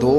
2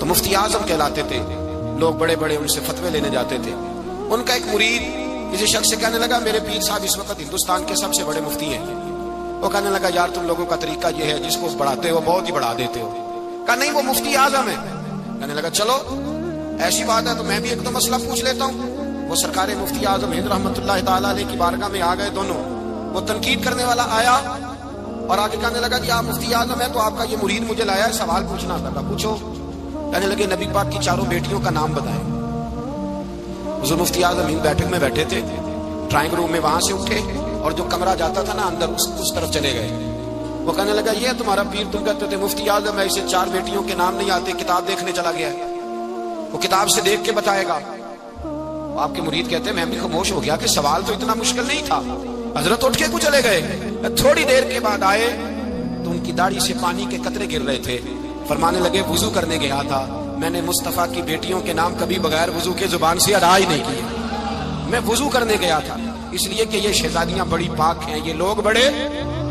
تو مفتی اعظم کہلاتے تھے. لوگ بڑے بڑے ان سے فتوے لینے جاتے تھے. ان کا ایک مرید کسی شخص سے کہنے لگا میرے پیر صاحب اس وقت ہندوستان کے سب سے بڑے مفتی ہیں. وہ کہنے لگا یار تم لوگوں کا طریقہ یہ ہے جس کو بڑھاتے ہو بہت ہی بڑھا دیتے ہو. کہا نہیں وہ مفتی اعظم ہے. کہنے لگا چلو ایسی بات ہے تو میں بھی ایک دو مسئلہ پوچھ لیتا ہوں. وہ سرکار مفتی اعظم ہند رحمۃ اللہ تعالیٰ علیہ کی بارگاہ میں آ گئے دونوں. وہ تنقید کرنے والا آیا اور آگے کہنے لگا کہ آپ مفتی اعظم ہے تو آپ کا یہ مرید مجھے لایا ہے سوال پوچھنا تھا. پوچھو. کہنے لگے نبی پاک کی چاروں بیٹیوں کا نام بتائیں. حضور مفتی اعظم ہند بیٹھک میں بیٹھے تھے. ڈرائنگ روم میں وہاں سے اٹھے اور جو کمرہ جاتا تھا نا اندر اس طرف چلے گئے. وہ کہنے لگا یہ تمہارا پیر تم کہتے تھے مفتی اعظم ہے اسے 4 بیٹیوں کے نام نہیں آتے کتاب دیکھنے چلا گیا ہے وہ کتاب سے دیکھ کے بتائے گا. آپ کے مرید کہتے ہیں میں بھی خاموش ہو گیا کہ سوال تو اتنا مشکل نہیں تھا. حضرت اٹھ کے کو چلے گئے. تھوڑی دیر کے بعد آئے تو ان کی داڑھی سے پانی کے قطرے گر رہے تھے. فرمانے لگے وضو کرنے گیا تھا میں نے مصطفیٰ کی بیٹیوں کے نام کبھی بغیر وضو کے زبان سے ادا ہی نہیں کیے. میں وضو کرنے گیا تھا اس لیے کہ یہ شہزادیاں بڑی پاک ہیں. یہ لوگ بڑے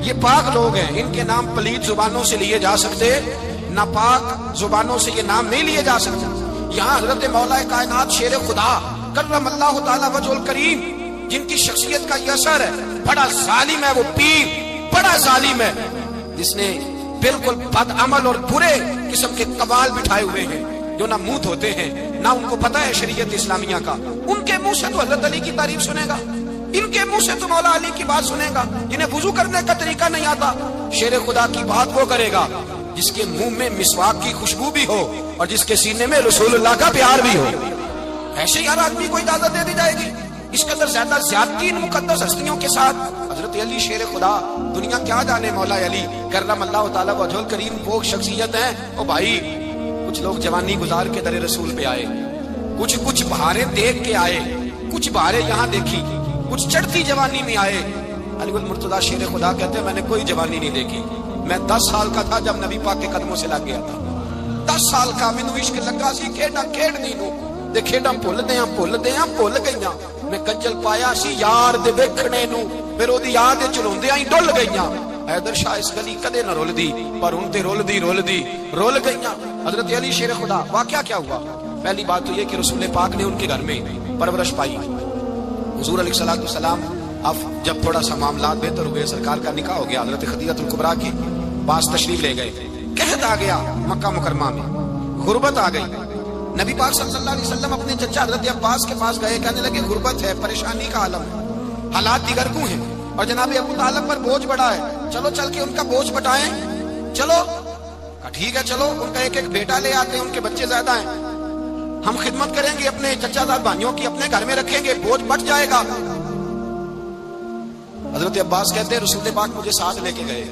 یہ پاک لوگ ہیں. ان کے نام پلید زبانوں سے لیے جا سکتے ناپاک زبانوں سے یہ نام نہیں لیے جا سکتے. یہاں حضرت مولا کائنات شیر خدا کرم اللہ تعالی وجہ الکریم جن کی شخصیت کا یہ اثر ہے بڑا ظالم ہے. وہ پیر بڑا ظالم ہے جس نے بالکل بد عمل اور برے قسم کے قوال بٹھائے ہوئے ہیں جو نہ منہ دھوتے ہیں نہ ان کو پتہ ہے شریعت اسلامیہ کا. ان کے منہ سے تو حضرت علی کی تعریف سنے گا. ان کے منہ سے تو مولا علی کی بات سنے گا. جنہیں وضو کرنے کا طریقہ نہیں آتا شیر خدا کی بات وہ کرے گا جس کے منہ میں مسواک کی خوشبو بھی ہو اور جس کے سینے میں رسول اللہ کا پیار بھی ہو. ایسے ہی ہر آدمی کو اجازت دے دی جائے گی. اس قدر زیادہ زیادتی ان مقدس ہستیوں کے ساتھ. حضرت علی شیر خدا دنیا کیا جانے مولا علی کرم اللہ تعالیٰ وجہ الکریم وہ شخصیت ہیں. او بھائی کچھ لوگ جوانی گزار کے در رسول پہ آئے کچھ بہاریں دیکھ کے آئے کچھ بہاریں یہاں دیکھی کچھ چڑھتی جوانی میں آئے. علی المرتضیٰ شیر خدا کہتے ہیں میں نے کوئی جوانی نہیں دیکھی. میں 10 سال کا تھا جب نبی پاک کے قدموں سے لگ گیا تھا. 10 سال کا مینوں عشق لگا سی کھیڈا کھیڈنی نو تے کھیڈاں بھول گئیاں. میں کجل پایا سی یار دے ویکھنے نو پھر اودی یاد وچ روندیاں ہی ڈل گئیاں. حیدر شاہ اس گلی کدے نہ رول دی پر ہن تے رول دی گئیاں. حضرت علی شیر خدا واقعہ کیا ہوا؟ پہلی بات تو یہ کہ رسول پاک نے ان کے گھر میں پرورش پائی. حضور علیہ الصلوۃ والسلام اب جب تھوڑا سا معاملات بہتر ہوئے سرکار کا نکاح ہو گیا حضرت خدیجہ الکبریٰ کے پاس تشریف لے گئے. قحط آ گیا مکہ مکرمہ میں غربت آ گئی. نبی پاک صلی اللہ علیہ وسلم اپنے چچا حضرت عباس کے پاس گئے. کہنے لگے غربت ہے پریشانی کا عالم ہے حالات دیگر کو ہیں اور جناب ابو طالب پر بوجھ بڑا ہے چلو چل کے ان کا بوجھ بٹائیں. چلو ٹھیک ہے چلو ان کا ایک بیٹا لے آتے ہیں ان کے بچے زیادہ ہیں ہم خدمت کریں گے اپنے چچا زاد بھائیوں کی اپنے گھر میں رکھیں گے بوجھ بٹ جائے گا. حضرت عباس کہتے ہیں رسول پاک مجھے ساتھ لے کے گئے.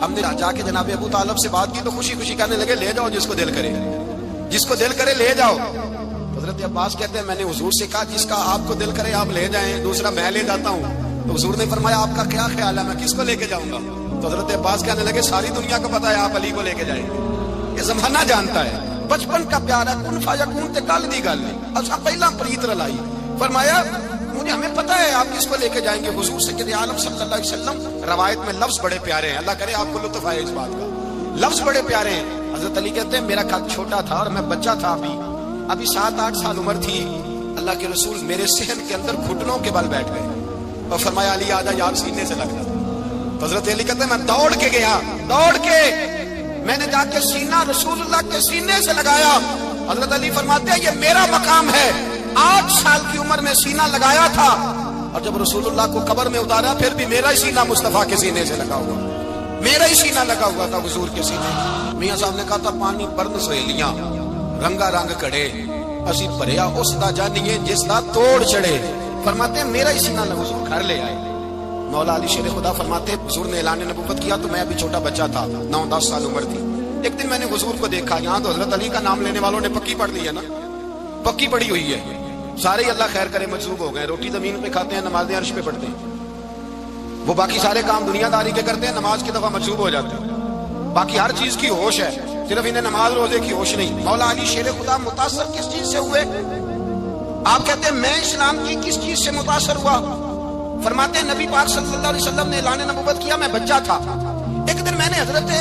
ہم نے جا کے جناب ابو طالب سے بات کی تو خوشی خوشی کہنے لگے لے جاؤ جس کو دل کرے لے جاؤ. حضرت عباس کہتے ہیں میں نے حضور سے کہا جس کا آپ کو دل کرے آپ لے جائیں دوسرا میں لے جاتا ہوں. تو حضور نے فرمایا آپ کا کیا خیال ہے میں کس کو لے کے جاؤں گا؟ تو حضرت عباس کہنے لگے ساری دنیا کو پتا ہے آپ علی کو لے کے جائیں گے. یہ زمانہ جانتا ہے بچپن کا پیار ہے کن فیکون تے گل دی گل نہیں. اچھا پہلا پریت رلائی فرمایا مجھے ہمیں پتا ہے آپ کس کو لے کے جائیں گے. حضور سید عالم صلی اللہ علیہ وسلم روایت میں لفظ بڑے پیارے ہیں اللہ کرے آپ کو لطف آئے اس بات کا. لفظ بڑے پیارے ہیں. حضرت علی کہتے ہیں میرا قد چھوٹا تھا اور میں بچہ تھا ابھی 7-8 سال عمر تھی. اللہ کے رسول میرے صحن کے اندر گھٹنوں کے بل بیٹھ گئے اور فرمایا علی آجا یار سینے سے لگ جا. حضرت علی کہتے ہیں میں دوڑ کے گیا میں نے جا کے سینہ رسول اللہ کے سینے سے لگایا. حضرت علی فرماتے ہیں یہ میرا مقام ہے. 8 سال کی عمر میں سینہ لگایا تھا اور جب رسول اللہ کو قبر میں اتارا پھر بھی میرا ہی سینہ مصطفیٰ کے سینے سے لگا ہوا میرا ہی سینہ لگا ہوا تھا حضور کے سینے. میاں صاحب نے کہا تھا پانی برن سہیلیاں رنگا رنگ کڑے اسی بھریا اس دا جانیے جس دا توڑ چڑھے. فرماتے ہیں میرا ہی سینہ حضور گھر لے آئے. مولا علی شیر خدا فرماتے حضور نے اعلان نبوت کیا تو میں ابھی چھوٹا بچہ تھا 9-10 سال عمر تھی. ایک دن میں نے حضور کو دیکھا یہاں تو حضرت علی کا نام لینے والوں نے پکی پڑھ لی ہے نا پکی پڑی ہوئی ہے سارے ہی اللہ خیر کرے مجذوب ہو گئے. روٹی زمین پہ کھاتے ہیں نمازیں عرش پہ پڑھتے ہیں. وہ باقی سارے کام دنیا داری کے کرتے ہیں نماز کی دفعہ مجذوب ہو جاتے ہیں. باقی ہر چیز کی ہوش ہے صرف انہیں نماز روزے کی ہوش نہیں. مولا علی شیر خدا متاثر کس چیز سے ہوئے؟ آپ کہتے ہیں میں اسلام کی کس چیز سے متاثر ہوا؟ فرماتے ہیں نبی پاک صلی اللہ علیہ وسلم نے اعلان نبوت کیا میں بچہ تھا. ایک دن میں نے حضرت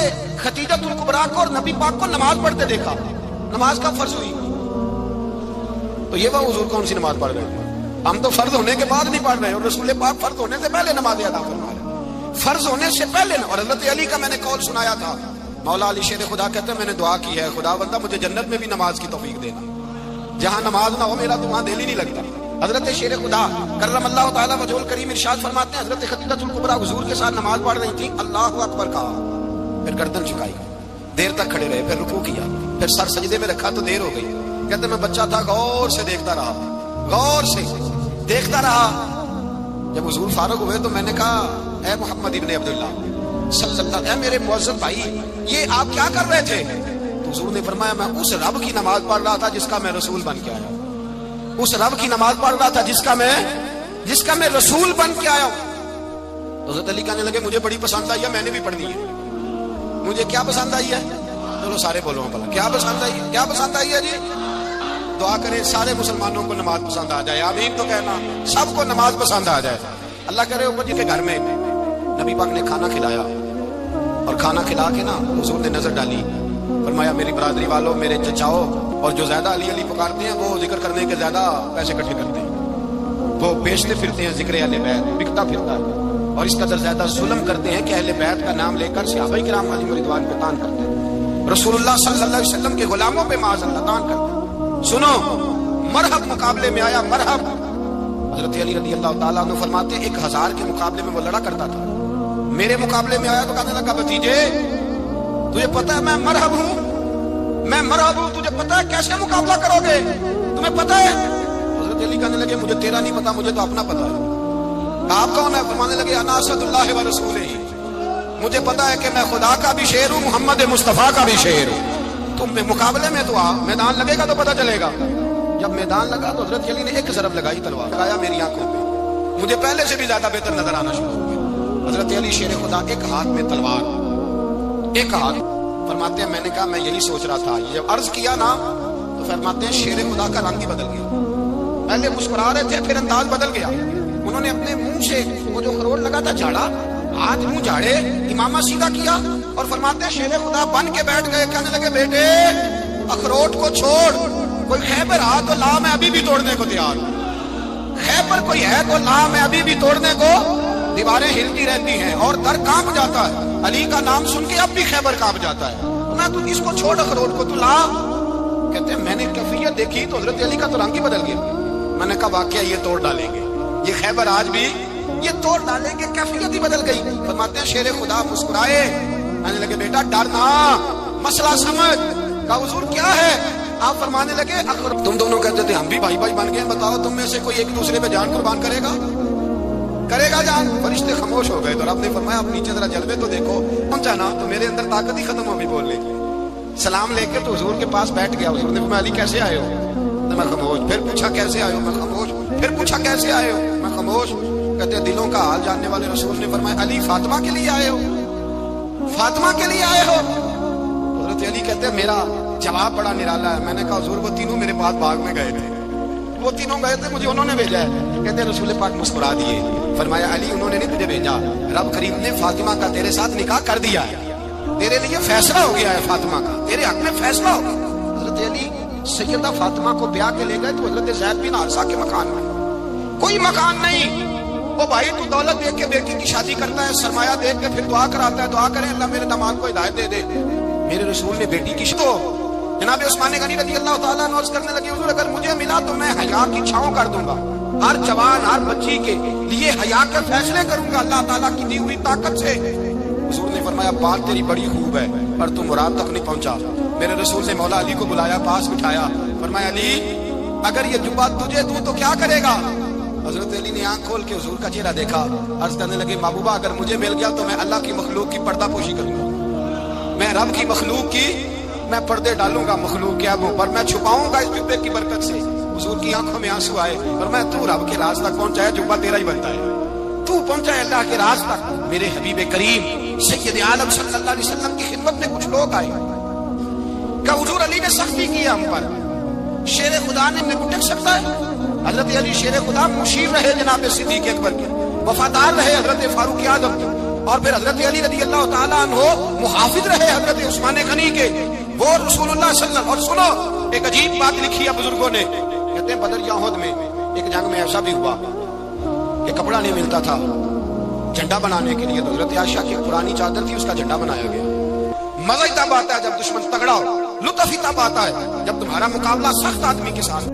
خدیجہ الکبریٰ کو اور نبی پاک کو نماز پڑھتے دیکھا. نماز کب فرض ہوئی؟ تو یہ وہ حضور کون سی نماز پڑھ رہے ہیں؟ ہم تو فرض ہونے کے بعد نہیں پڑھ رہے، اور رسول پاک فرض ہونے سے پہلے نماز ادا فرما رہے، فرض ہونے سے پہلے۔ اور حضرت علی کا میں نے قول سنایا تھا، مولا علی شیر خدا کہتے ہیں میں نے دعا کی ہے، خدا بندہ مجھے جنت میں بھی نماز کی توفیق دینا، جہاں نماز نہ ہو میرا تو وہاں دل ہی نہیں لگتا۔ حضرت شیر خدا کرم اللہ تعالیٰ وجہ الکریم ارشاد فرماتے ہیں، حضرت خدیجہ الکبریٰ حضور کے ساتھ نماز پڑھ رہی تھی، اللہ اکبر کہا، پھر گردن جھکائی، دیر تک کھڑے رہے، پھر رکوع کیا، پھر سر سجدے میں رکھا تو دیر ہو گئی۔ کہتے میں بچہ تھا، غور سے دیکھتا رہا، غور سے دیکھتا رہا۔ جب حضور فارغ ہوئے تو میں نے کہا اے محمد ابن عبداللہ صلی اللہ علیہ وسلم، اے میرے معزز بھائی یہ آپ کیا کر رہے تھے؟ تو حضور نے فرمایا میں اس رب کی نماز پڑھ رہا تھا جس کا میں رسول بن کے آیا ہوں، اس رب کی نماز پڑھ رہا تھا جس کا میں رسول بن کے آیا ہوں۔ تو حضرت علی کہنے لگے مجھے بڑی پسند آئی ہے، میں نے بھی پڑھنی ہے۔ مجھے کیا پسند آئی ہے؟ چلو سارے بولو بھلا کیا پسند آئی ہے؟ کیا پسند آئی ہے جی؟ دعا کریں سارے مسلمانوں کو نماز پسند آ جائے، آمین تو کہنا، سب کو نماز پسند آ جائے۔ اللہ کرے اوپر جی کے گھر میں نبی پاک نے کھانا کھلایا، اور کھانا کھلا کے نا حضور نے نظر ڈالی، فرمایا میری برادری والوں، میرے چچاؤ، اور جو زیادہ علی علی پکارتے ہیں وہ ذکر کرنے کے زیادہ پیسے اکٹھے کرتے ہیں، وہ بیچتے پھرتے ہیں، ذکر اہل بیت بکتا پھرتا ہے، اور اس قدر زیادہ ظلم کرتے ہیں کہ اہل بیت کا نام لے کر صحابہ کرام علیہم رضوان پہ تان کرتے ہیں، رسول اللہ صلی اللہ علیہ وسلم کے غلاموں پہ معاذ اللہ تان کرتے ہیں۔ سنو، مرحب مقابلے میں آیا، مرحب۔ حضرت علی رضی اللہ تعالیٰ عنہ فرماتے ہیں 1000 کے مقابلے میں وہ لڑا کرتا تھا، میرے مقابلے میں آیا تو کہنے لگا بھتیجے تجھے پتا ہے میں مرحب ہوں، میں مرحب ہوں، تجھے پتا ہے کیسے مقابلہ کرو گے، تمہیں پتا ہے؟ حضرت علی کہنے لگے مجھے تیرا نہیں پتا، مجھے تو اپنا پتا ہے۔ آپ کون ہے؟ فرمانے لگے انا اسد اللہ و رسولہ، مجھے پتا ہے کہ میں خدا کا بھی شیر ہوں، محمد مصطفیٰ کا بھی شیر ہوں۔ تم مقابلے میں تو آ، میدان لگے گا تو پتہ چلے گا۔ جب میدان لگا تو حضرت علی نے ایک ضرب لگائی، تلوار لگایا میری آنکھوں پہ، مجھے پہلے سے بھی زیادہ بہتر نظر آنا شروع ہو گیا۔ حضرت علی شیر خدا، ایک ہاتھ میں تلوار، ایک ہاتھ، فرماتے ہیں میں نے کہا میں یہی سوچ رہا تھا، یہ جب عرض کیا نا تو فرماتے ہیں شیر خدا کا رنگ ہی بدل گیا، پہلے مسکرا رہے تھے پھر انداز بدل گیا، انہوں نے اپنے منہ سے وہ جو خروٹ لگا تھا جھاڑا، ہاتھ منہ جھاڑے، امامہ سیدھا کیا، اور فرماتے ہیں شیر خدا بن کے بیٹھ گئے، کہنے لگے بیٹے اخروٹ کو چھوڑ، کوئی خیبر آ تو لا، میں ابھی بھی توڑنے کو تیار ہوں، خیبر کوئی ہے تو لا، میں ابھی بھی توڑنے کو، دیواریں ہلتی رہتی ہیں اور در کانپ جاتا ہے، علی کا نام سن کے اب بھی خیبر کانپ جاتا ہے، میں تو اس کو چھوڑ اخروٹ کو تو لا۔ کہتے ہیں میں نے کیفیت دیکھی تو حضرت علی کا تو رنگ ہی بدل گیا، میں نے کہا واقعہ یہ توڑ ڈالیں گے، یہ خیبر آج بھی یہ توڑ ڈالیں گے، کیفیت ہی بدل گئی۔ فرماتے ہیں شیر خدا مسکرائے، کہنے لگے بیٹا ڈرنا، مسئلہ سمجھ، کہا حضور کیا ہے؟ آپ فرمانے لگے تم دونوں کہتے تھے ہم بھی بھائی بھائی بن گئے، بتاؤ تم میں سے کوئی ایک دوسرے پہ جان قربان کرے گا جان؟ فرشتے خاموش ہو گئے تو رب نے فرمایا اب نیچے ذرا جلوے تو دیکھو، پہنچا نا تو میرے اندر طاقت ہی ختم ہو گئی بولنے کی۔ سلام لے کے تو حضور کے پاس بیٹھ گیا، حضور نے فرمایا علی کیسے آئے ہو؟ میں خاموش، پھر پوچھا کیسے آئے ہو؟ میں خاموش، پھر پوچھا کیسے آئے ہو؟ میں خاموش۔ کہتے ہیں دلوں کا حال جاننے والے رسول نے فرمایا علی فاطمہ کے لیے آئے ہو؟ فاطمہ کے لیے آئے ہو؟ حضرت علی کہتے ہیں میرا جواب بڑا نرالا ہے، میں نے کہا حضور وہ تینوں میرے پاس باغ میں گئے تھے، وہ تینوں گئے تھے، مجھے انہوں نے بھیجا ہے۔ کہتے ہیں رسول پاک مسکرا دیے، فرمایا علی انہوں نے نہیں تجھے بھیجا، رب کریم نے فاطمہ کا تیرے ساتھ نکاح کر دیا ہے، تیرے لیے فیصلہ ہو گیا ہے، فاطمہ کا تیرے حق میں فیصلہ ہو گیا۔ حضرت علی سیدہ فاطمہ کو بیاہ کے لے گئے تو حضرت زید بن حارثہ کے مکان میں، کوئی مکان نہیں، وہ بھائی تو دولت دیکھ کے بیٹی کی شادی کرتا ہے، سرمایہ دیکھ کے پھر دعا کراتا ہے، دعا کرے اللہ میرے داماد کو ہدایت دے دے۔ میرے رسول نے بیٹی کی تو جناب عثمان غنی رضی اللہ تعالیٰ عنہ عرض کرنے لگے حضور اگر مجھے ملا تو میں حیا کی چھاؤں کر دوں گا، ہر جوان ہر بچی کے لیے حیا کے فیصلے کروں گا اللہ تعالیٰ کی دی ہوئی طاقت سے۔ حضور نے فرمایا بات تیری بڑی خوب ہے پر تم مراد تک نہیں پہنچا۔ میرے رسول نے مولا علی کو بلایا، پاس بٹھایا، فرمایا علی اگر یہ جبہ تجھے دوں تو کیا کرے گا؟ حضرت علی نے آنکھ کھول کے حضور کا چہرہ دیکھا، عرض کرنے لگے محبوبہ اگر مجھے مل گیا تو میں اللہ کی مخلوق کی پردہ پوشی کروں گا، میں رب کی مخلوق کی میں پردے ڈالوں گا مخلوق کے آگوں پر، میں چھپاؤں گا اس جبے کی برکت سے۔ حضور کی آنکھوں میں آنسو آئے اور میں تو رب کے راز تک پہنچا ہے، جبہ تیرا ہی بنتا ہے، تو پہنچا ہے اللہ کے راز تک۔ میرے حبیب کریم سید عالم صلی اللہ علیہ وسلم کی خدمت میں کچھ لوگ آئے کہ حضور علی نے سختی کی ہم پر، شیر خدا نے میرے کو ٹک سکتا ہے؟ حضرت علی شیر خدا مشیر رہے جناب صدیق اکبر کے، وفادار رہے حضرت فاروق اعظم کے، اور پھر حضرت علی رضی اللہ تعالیٰ عنہ محافظ رہے حضرت عثمان غنی کے، وہ رسول اللہ صلی اللہ علیہ وسلم. اور سنو ایک عجیب بات لکھی ہے بزرگوں نے, کہتے ہیں بدر یا احد میں ایک جنگ میں ایسا بھی ہوا کہ کپڑا نہیں ملتا تھا جھنڈا بنانے کے لیے, تو حضرت عائشہ کی پرانی چادر تھی, اس کا جھنڈا بنایا گیا. مزہ تب آتا ہے جب دشمن تگڑا ہو, لطف ہی تب آتا ہے جب تمہارا مقابلہ سخت آدمی کے ساتھ.